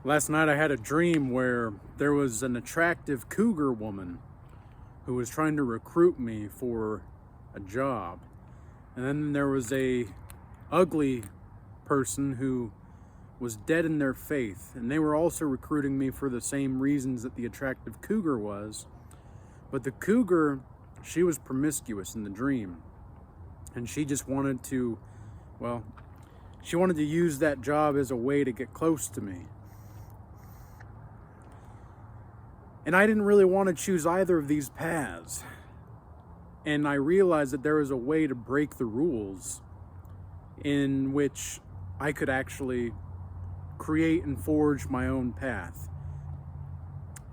Last night I had a dream where there was an attractive cougar woman who was trying to recruit me for a job. And then there was a ugly person who was dead in their faith, and they were also recruiting me for the same reasons that the attractive cougar was. But the cougar, she was promiscuous in the dream, and she just wanted to, she wanted to use that job as a way to get close to me. And I didn't really want to choose either of these paths. And I realized that there was a way to break the rules in which I could actually create and forge my own path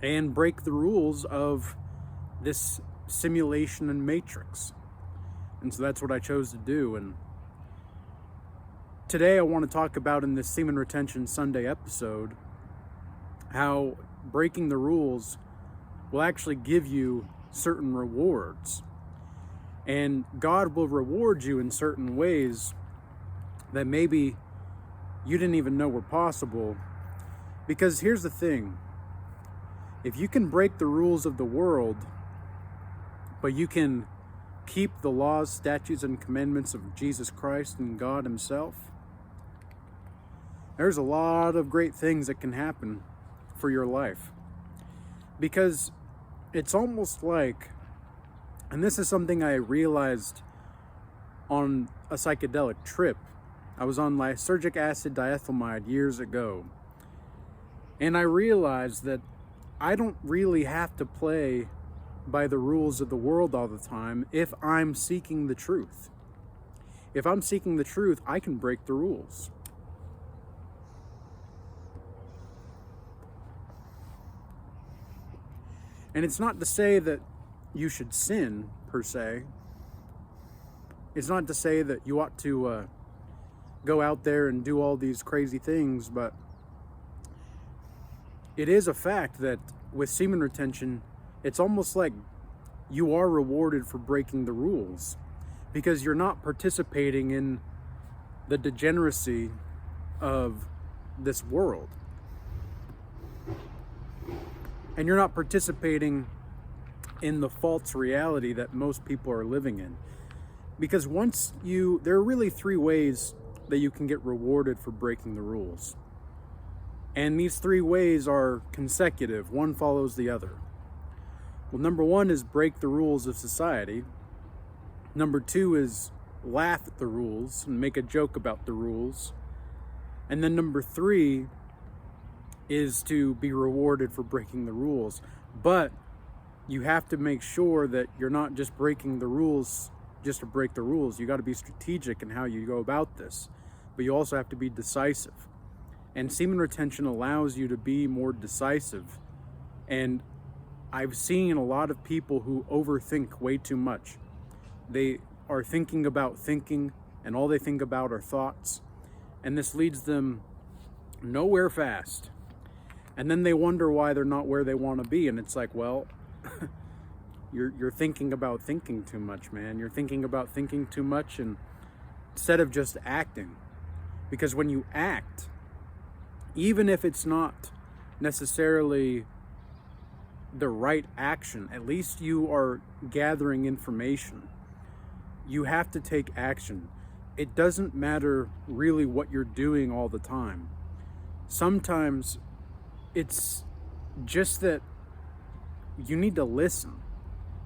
and break the rules of this simulation and matrix. And so that's what I chose to do. And today I want to talk about, in this Semen Retention Sunday episode, how breaking the rules will actually give you certain rewards. And God will reward you in certain ways that maybe you didn't even know were possible. Because here's the thing. If you can break the rules of the world, but you can keep the laws, statutes, and commandments of Jesus Christ and God Himself, there's a lot of great things that can happen for your life. Because it's almost like, and this is something I realized on a psychedelic trip. I was on lysergic acid diethylamide years ago, and I realized that I don't really have to play by the rules of the world all the time if I'm seeking the truth. If I'm seeking the truth, I can break the rules. And it's not to say that you should sin, per se. It's not to say that you ought to go out there and do all these crazy things, but it is a fact that with semen retention, it's almost like you are rewarded for breaking the rules, because you're not participating in the degeneracy of this world. And you're not participating in the false reality that most people are living in. Because there are really three ways that you can get rewarded for breaking the rules. And these three ways are consecutive. One follows the other. Well, number one is break the rules of society. Number two is laugh at the rules and make a joke about the rules. And then number three is to be rewarded for breaking the rules. But you have to make sure that you're not just breaking the rules just to break the rules. You got to be strategic in how you go about this. But you also have to be decisive. And semen retention allows you to be more decisive. And I've seen a lot of people who overthink way too much. They are thinking about thinking, and all they think about are thoughts. And this leads them nowhere fast. And then they wonder why they're not where they want to be. And it's like, well, you're thinking about thinking too much, man. You're thinking about thinking too much, and instead of just acting. Because when you act, even if it's not necessarily the right action, at least you are gathering information. You have to take action. It doesn't matter really what you're doing all the time. Sometimes it's just that you need to listen.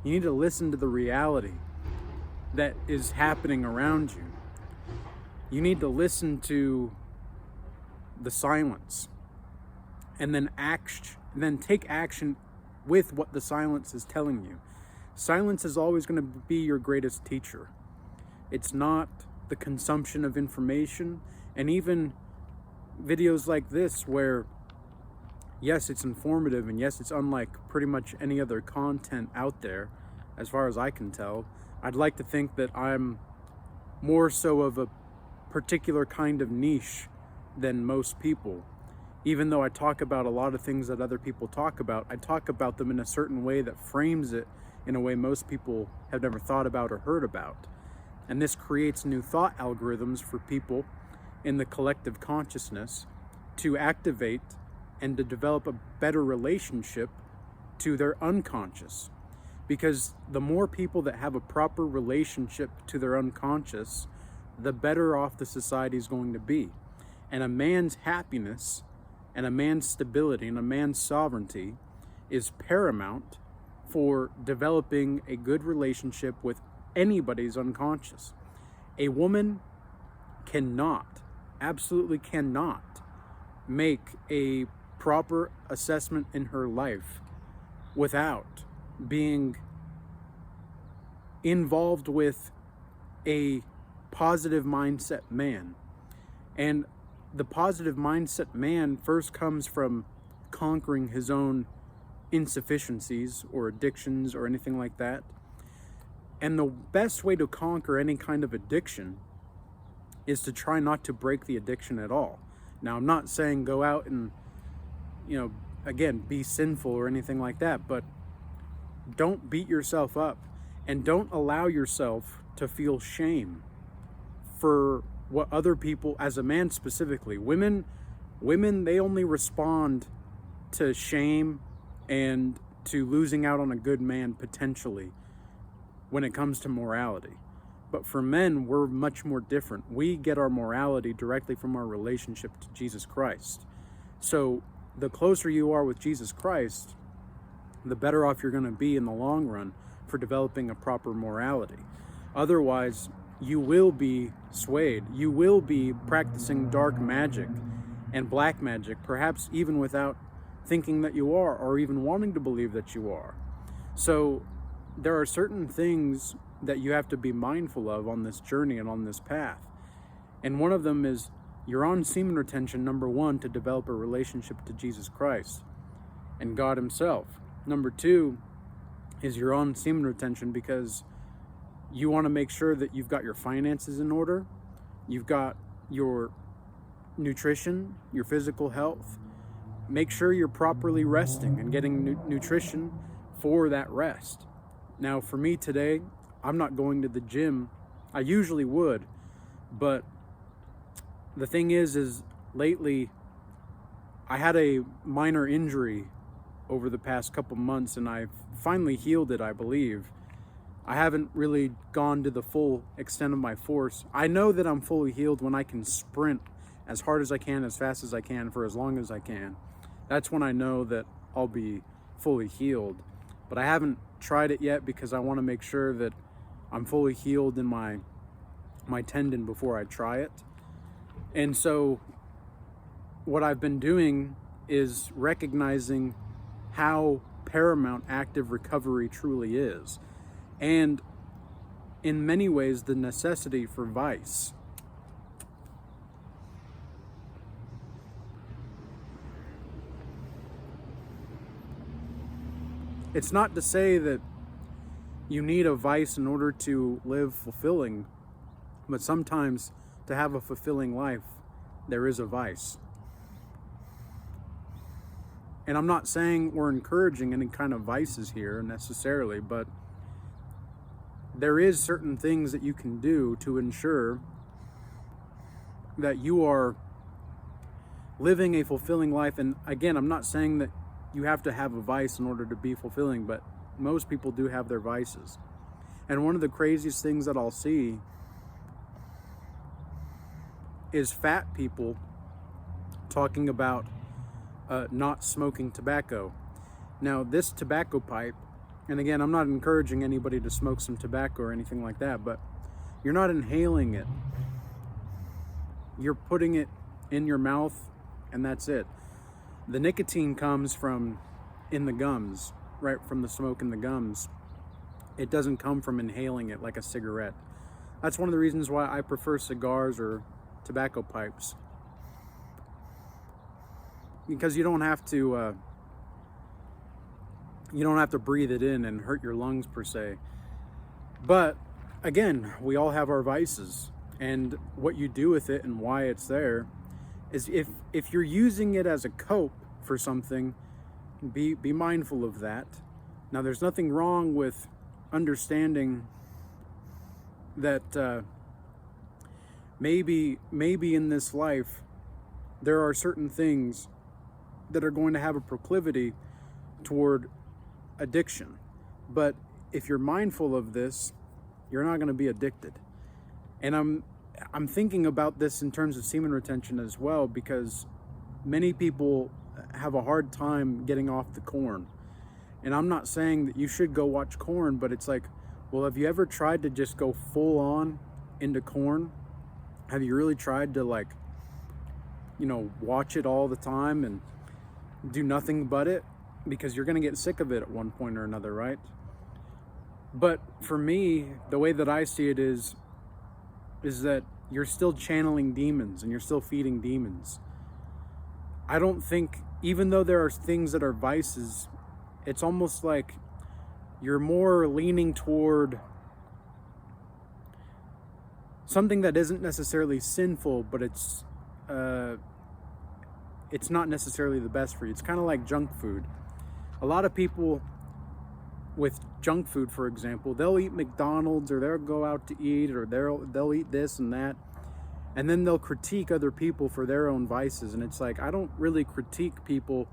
You need to listen to the reality that is happening around you. You need to listen to the silence, and then take action with what the silence is telling you. Silence is always going to be your greatest teacher. It's not the consumption of information. And even videos like this, where yes, it's informative, and yes, it's unlike pretty much any other content out there, as far as I can tell. I'd like to think that I'm more so of a particular kind of niche than most people. Even though I talk about a lot of things that other people talk about, I talk about them in a certain way that frames it in a way most people have never thought about or heard about. And this creates new thought algorithms for people in the collective consciousness to activate and to develop a better relationship to their unconscious. Because the more people that have a proper relationship to their unconscious, the better off the society is going to be. And a man's happiness and a man's stability and a man's sovereignty is paramount for developing a good relationship with anybody's unconscious. A woman cannot, absolutely cannot, make a proper assessment in her life without being involved with a positive mindset man. And the positive mindset man first comes from conquering his own insufficiencies or addictions or anything like that. And the best way to conquer any kind of addiction is to try not to break the addiction at all. Now, I'm not saying go out and, again, be sinful or anything like that, but don't beat yourself up and don't allow yourself to feel shame for what other people, as a man specifically. Women, they only respond to shame and to losing out on a good man potentially when it comes to morality. But for men, we're much more different. We get our morality directly from our relationship to Jesus Christ. So the closer you are with Jesus Christ, the better off you're going to be in the long run for developing a proper morality. Otherwise, you will be swayed. You will be practicing dark magic and black magic, perhaps even without thinking that you are, or even wanting to believe that you are. So there are certain things that you have to be mindful of on this journey and on this path. And one of them is you're on semen retention, number one, to develop a relationship to Jesus Christ and God himself. Number two is you're on semen retention because you want to make sure that you've got your finances in order, you've got your nutrition, your physical health. Make sure you're properly resting and getting nutrition for that rest. Now, for me today, I'm not going to the gym. I usually would, but the thing is lately I had a minor injury over the past couple months, and I've finally healed it, I believe. I haven't really gone to the full extent of my force. I know that I'm fully healed when I can sprint as hard as I can, as fast as I can, for as long as I can. That's when I know that I'll be fully healed. But I haven't tried it yet because I want to make sure that I'm fully healed in my tendon before I try it. And so what I've been doing is recognizing how paramount active recovery truly is. And in many ways, the necessity for vice. It's not to say that you need a vice in order to live fulfilling, but sometimes to have a fulfilling life, there is a vice. And I'm not saying we're encouraging any kind of vices here necessarily, but there is certain things that you can do to ensure that you are living a fulfilling life. And again, I'm not saying that you have to have a vice in order to be fulfilling, but most people do have their vices. And one of the craziest things that I'll see is fat people talking about not smoking tobacco. Now, this tobacco pipe, and again, I'm not encouraging anybody to smoke some tobacco or anything like that, but you're not inhaling it. You're putting it in your mouth, and that's it. The nicotine comes from in the gums, right from the smoke in the gums. It doesn't come from inhaling it like a cigarette. That's one of the reasons why I prefer cigars or tobacco pipes. Because you don't have to breathe it in and hurt your lungs per se. But again, we all have our vices, and what you do with it and why it's there is if you're using it as a cope for something, be mindful of that. Now, there's nothing wrong with understanding that maybe in this life there are certain things that are going to have a proclivity toward addiction. But if you're mindful of this, you're not going to be addicted. And I'm thinking about this in terms of semen retention as well, because many people have a hard time getting off the corn. And I'm not saying that you should go watch corn, but it's like, well, have you ever tried to just go full on into corn? Have you really tried to, like, watch it all the time and do nothing but it? Because you're going to get sick of it at one point or another, right? But for me, the way that I see it is that you're still channeling demons and you're still feeding demons. I don't think, even though there are things that are vices, it's almost like you're more leaning toward something that isn't necessarily sinful, but it's not necessarily the best for you. It's kind of like junk food. A lot of people with junk food, for example, they'll eat McDonald's, or they'll go out to eat, or they'll eat this and that, and then they'll critique other people for their own vices. And it's like, I don't really critique people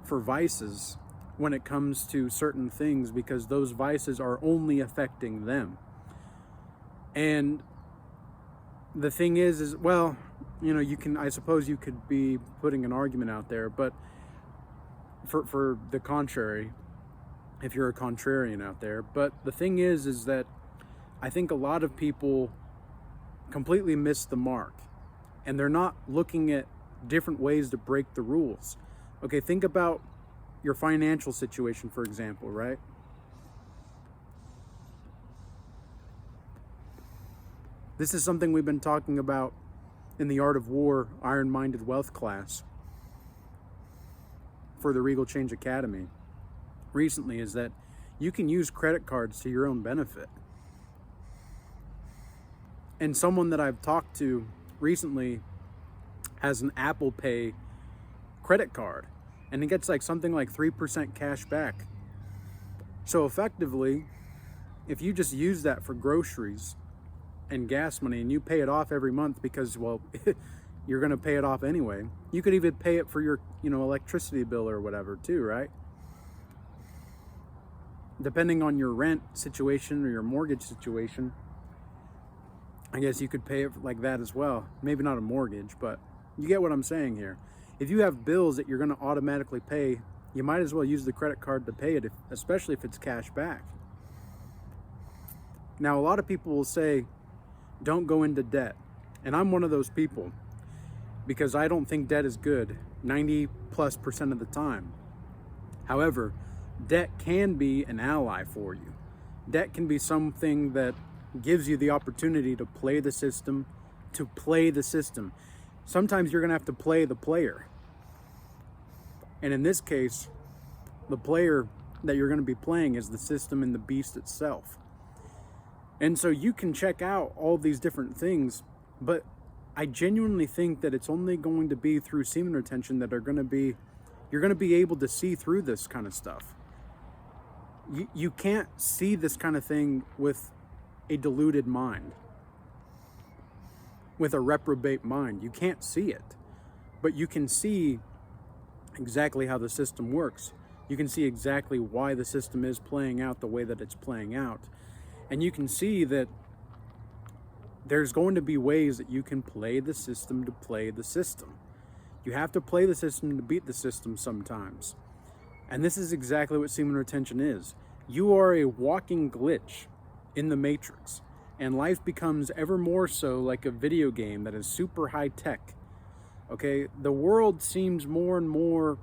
for vices when it comes to certain things, because those vices are only affecting them. And the thing is well, I suppose you could be putting an argument out there, but for the contrary, if you're a contrarian out there. But the thing is that I think a lot of people completely miss the mark, and they're not looking at different ways to break the rules. Okay, think about your financial situation, for example, right? This is something we've been talking about in the Art of War, Iron-Minded Wealth class for the Regal Change Academy recently, is that you can use credit cards to your own benefit. And someone that I've talked to recently has an Apple Pay credit card, and it gets like something like 3% cash back. So effectively, if you just use that for groceries and gas money, and you pay it off every month because, well, you're going to pay it off anyway. You could even pay it for your, electricity bill or whatever too, right? Depending on your rent situation or your mortgage situation, I guess you could pay it like that as well. Maybe not a mortgage, but you get what I'm saying here. If you have bills that you're going to automatically pay, you might as well use the credit card to pay it, especially if it's cash back. Now, a lot of people will say, don't go into debt. And I'm one of those people, because I don't think debt is good 90+% of the time. However, debt can be an ally for you. Debt can be something that gives you the opportunity to play the system, Sometimes you're going to have to play the player. And in this case, the player that you're going to be playing is the system and the beast itself. And so you can check out all these different things, but I genuinely think that it's only going to be through semen retention that you're going to be able to see through this kind of stuff. You can't see this kind of thing with a deluded mind, with a reprobate mind. You can't see it, but you can see exactly how the system works. You can see exactly why the system is playing out the way that it's playing out. And you can see that there's going to be ways that you can play the system to play the system. You have to play the system to beat the system sometimes. And this is exactly what semen retention is. You are a walking glitch in the matrix, and life becomes ever more so like a video game that is super high tech. Okay, the world seems more and more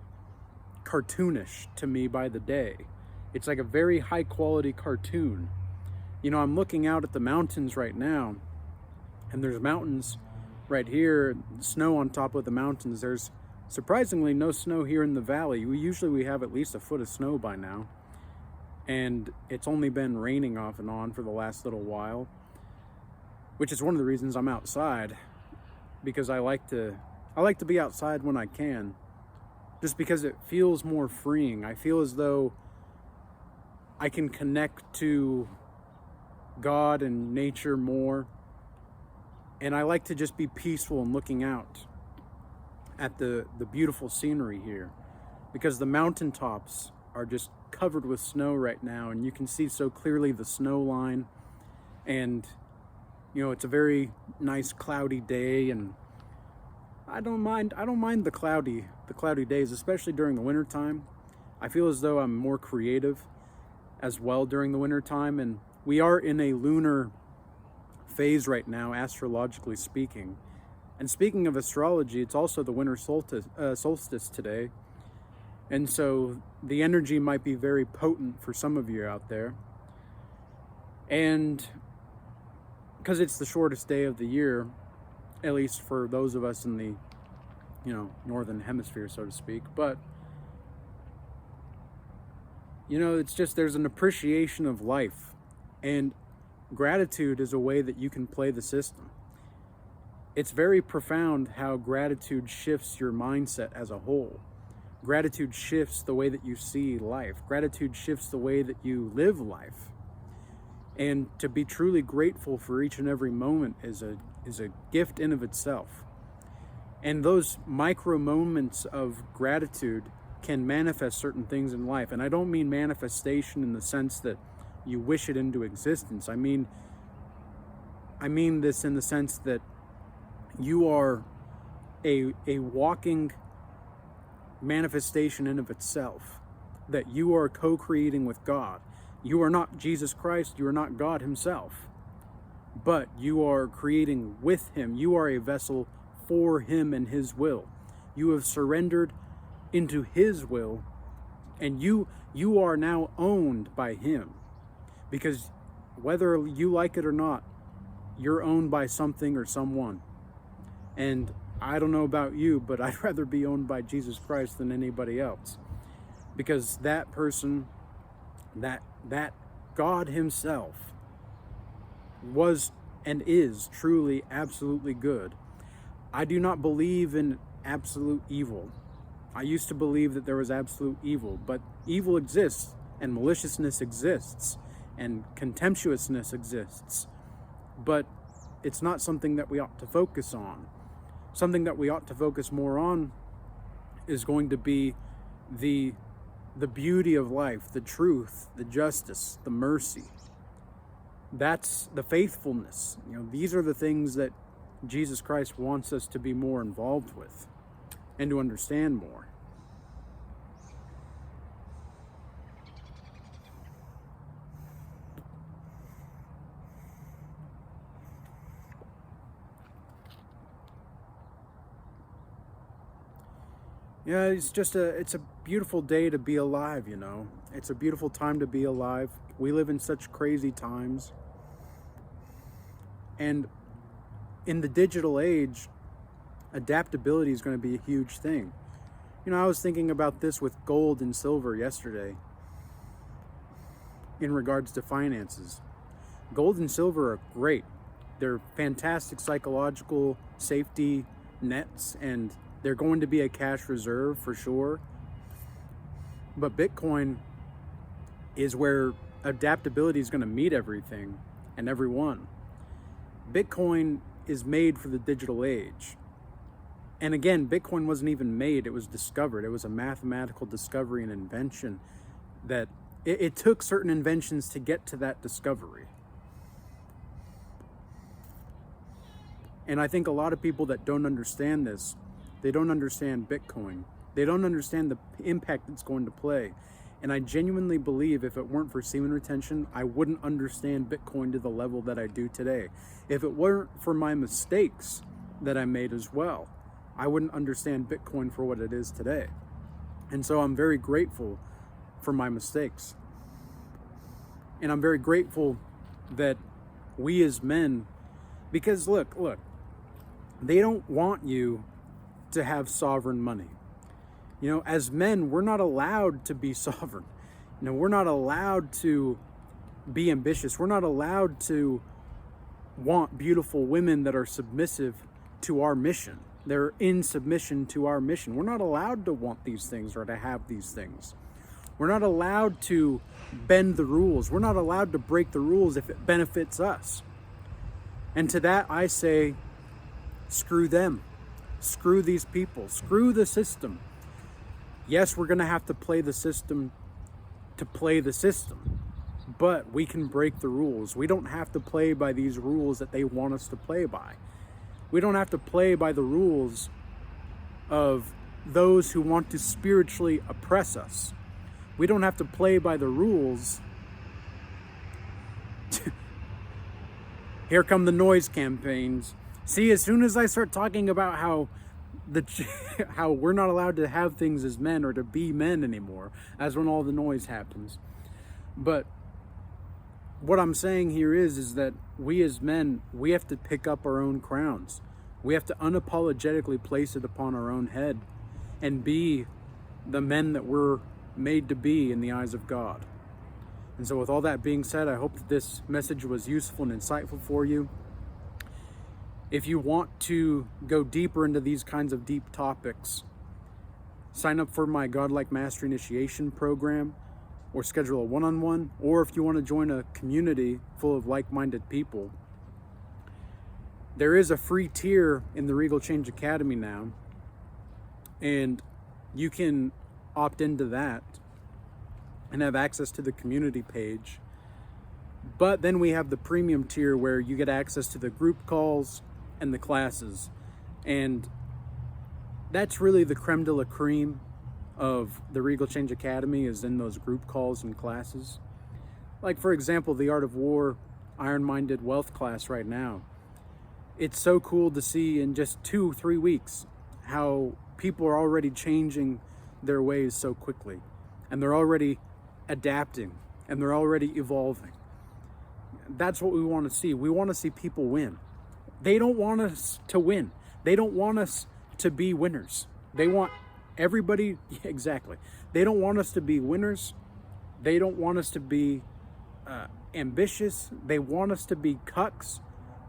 cartoonish to me by the day. It's like a very high quality cartoon. I'm looking out at the mountains right now, and there's mountains right here, snow on top of the mountains. There's surprisingly no snow here in the valley. We have at least a foot of snow by now, and it's only been raining off and on for the last little while, which is one of the reasons I'm outside, because I like to be outside when I can, just because it feels more freeing. I feel as though I can connect to God and nature more, and I like to just be peaceful and looking out at the beautiful scenery here, because the mountaintops are just covered with snow right now, and you can see so clearly the snow line. And it's a very nice cloudy day, and I don't mind the cloudy days, especially during the winter time. I feel as though I'm more creative as well during the winter time, and we are in a lunar phase right now, astrologically speaking. And speaking of astrology, it's also the winter solstice today. And so the energy might be very potent for some of you out there. And because it's the shortest day of the year, at least for those of us in the, northern hemisphere, so to speak. But, it's just, there's an appreciation of life. And gratitude is a way that you can play the system. It's very profound how gratitude shifts your mindset as a whole. Gratitude shifts the way that you see life. Gratitude shifts the way that you live life. And to be truly grateful for each and every moment is a gift in of itself. And those micro moments of gratitude can manifest certain things in life. And I don't mean manifestation in the sense that you wish it into existence. I mean this in the sense that you are a walking manifestation in of itself, that you are co-creating with God. You are not Jesus Christ, you are not God himself, but you are creating with him. You are a vessel for him and his will. You have surrendered into his will, and you are now owned by him, because whether you like it or not, you're owned by something or someone. And I don't know about you, but I'd rather be owned by Jesus Christ than anybody else, because that person, that God himself was and is truly absolutely good. I do not believe in absolute evil. I used to believe that there was absolute evil, but evil exists, and maliciousness exists, and contemptuousness exists, but it's not something that we ought to focus on. Something that we ought to focus more on is going to be the beauty of life, the truth, the justice, the mercy. That's the faithfulness. These are the things that Jesus Christ wants us to be more involved with and to understand more. Yeah, it's a beautiful day to be alive, It's a beautiful time to be alive. We live in such crazy times. And in the digital age, adaptability is going to be a huge thing. I was thinking about this with gold and silver yesterday in regards to finances. Gold and silver are great. They're fantastic psychological safety nets, and they're going to be a cash reserve for sure. But Bitcoin is where adaptability is going to meet everything and everyone. Bitcoin is made for the digital age. And again, Bitcoin wasn't even made, it was discovered. It was a mathematical discovery and invention that it took certain inventions to get to that discovery. And I think a lot of people that don't understand this, they don't understand Bitcoin. They don't understand the impact it's going to play. And I genuinely believe if it weren't for semen retention, I wouldn't understand Bitcoin to the level that I do today. If it weren't for my mistakes that I made as well, I wouldn't understand Bitcoin for what it is today. And so I'm very grateful for my mistakes. And I'm very grateful that we as men, because look, they don't want you to have sovereign money. As men, we're not allowed to be sovereign. We're not allowed to be ambitious. We're not allowed to want beautiful women that are submissive to our mission. They're in submission to our mission. We're not allowed to want these things or to have these things. We're not allowed to bend the rules. We're not allowed to break the rules if it benefits us. And to that I say, screw them. Screw these people. Screw the system. Yes, we're going to have to play the system to play the system, but we can break the rules. We don't have to play by these rules that they want us to play by. We don't have to play by the rules of those who want to spiritually oppress us. We don't have to play by the rules. Here come the noise campaigns. See, as soon as I start talking about how we're not allowed to have things as men or to be men anymore, that's when all the noise happens. But what I'm saying here is that we as men, we have to pick up our own crowns. We have to unapologetically place it upon our own head and be the men that we're made to be in the eyes of God. And so with all that being said, I hope that this message was useful and insightful for you. If you want to go deeper into these kinds of deep topics, sign up for my Godlike Mastery Initiation program or schedule a one-on-one, or if you want to join a community full of like-minded people, there is a free tier in the Regal Change Academy now, and you can opt into that and have access to the community page. But then we have the premium tier where you get access to the group calls and the classes, and that's really the creme de la creme of the Regal Change Academy, is in those group calls and classes. Like, for example, the Art of War Iron-Minded Wealth class right now. It's so cool to see in just 2-3 weeks how people are already changing their ways so quickly, and they're already adapting, and they're already evolving. That's what we want to see. We want to see people win. They don't want us to win. They don't want us to be winners. They want everybody, exactly. They don't want us to be winners. They don't want us to be ambitious. They want us to be cucks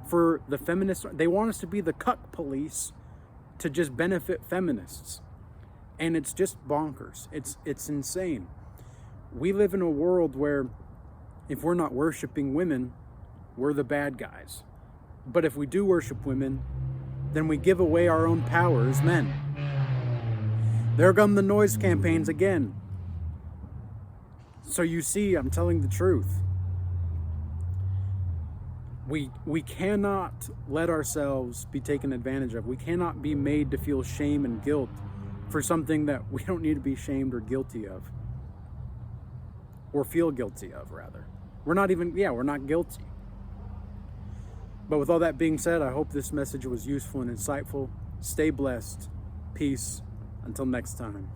for the feminists. They want us to be the cuck police to just benefit feminists. And it's just bonkers. It's insane. We live in a world where if we're not worshiping women, we're the bad guys. But if we do worship women, then we give away our own power as men. There come the noise campaigns again. So you see, I'm telling the truth. We cannot let ourselves be taken advantage of. We cannot be made to feel shame and guilt for something that we don't need to be shamed or guilty of. Or feel guilty of, rather. We're not guilty. But with all that being said, I hope this message was useful and insightful. Stay blessed. Peace. Until next time.